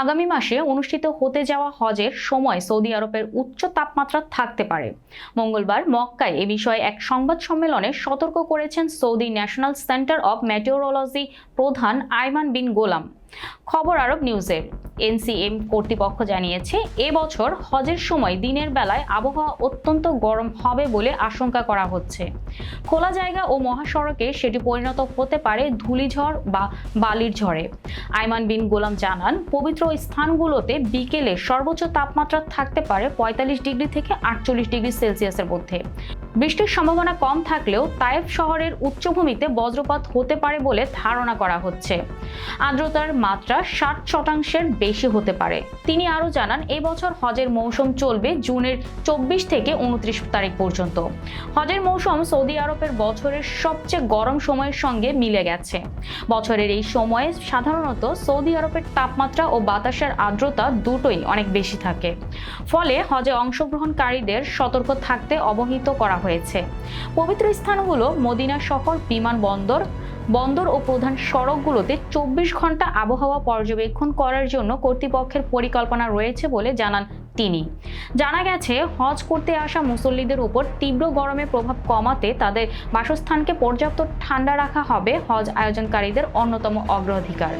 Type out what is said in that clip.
আগামী মাসে অনুষ্ঠিত হতে যাওয়া হজের সময় সৌদি আরবের উচ্চ তাপমাত্রা থাকতে পারে। মঙ্গলবার মক্কায় এ বিষয়ে এক সংবাদ সম্মেলনে সতর্ক করেছেন সৌদি ন্যাশনাল সেন্টার অব মেটেওরোলজি প্রধান আইমান বিন গোলাম। খবর আরব নিউজের এনসিএম কর্তৃপক্ষ জানিয়েছে, এবছর হজের সময় দিনের বেলায় আবহাওয়া অত্যন্ত গরম হবে বলে আশঙ্কা করা হচ্ছে। খোলা জায়গা ও মহাসড়কে সেটি পরিণত হতে পারে ধূলিঝড় বা বালির ঝড়ে। আইমান বিন গোলাম জানান, পবিত্র স্থানগুলোতে বিকেলে সর্বোচ্চ তাপমাত্রা থাকতে পারে ৪৫ ডিগ্রি থেকে ৪৮ ডিগ্রি সেলসিয়াসের মধ্যে। বৃষ্টির সম্ভাবনা কম থাকলেও তায়েফ শহরের উচ্চভূমিতে বজ্রপাত হতে পারে বলে ধারণা করা হচ্ছে। আর্দ্রতার মাত্রা ৬০% বেশি হতে পারে। তিনি আরও জানান, এবছর হজের মৌসুম চলবে জুনের ২৪ থেকে ২৯ তারিখ পর্যন্ত। হজের মৌসুম সৌদি আরবের বছরের সবচেয়ে গরম সময়ের সঙ্গে মিলে গেছে। বছরের এই সময়ে সাধারণত সৌদি আরবের তাপমাত্রা ও বাতাসের আর্দ্রতা দুটোই অনেক বেশি থাকে। ফলে হজে অংশগ্রহণকারীদের সতর্ক থাকতে অবহিত করা হয়েছে। পবিত্র স্থানগুলো মদিনা শহর, বন্দর ও প্রধান সড়কগুলোতে ২৪ ঘন্টা আবহাওয়া পর্যবেক্ষণ করার জন্য কর্তৃপক্ষের পরিকল্পনা রয়েছে বলে জানান তিনি। জানা গেছে, হজ করতে আসা মুসল্লিদের উপর তীব্র গরমের প্রভাব কমাতে তাদের বাসস্থানকে পর্যাপ্ত ঠান্ডা রাখা হবে হজ আয়োজনকারীদের অন্যতম অগ্রাধিকার।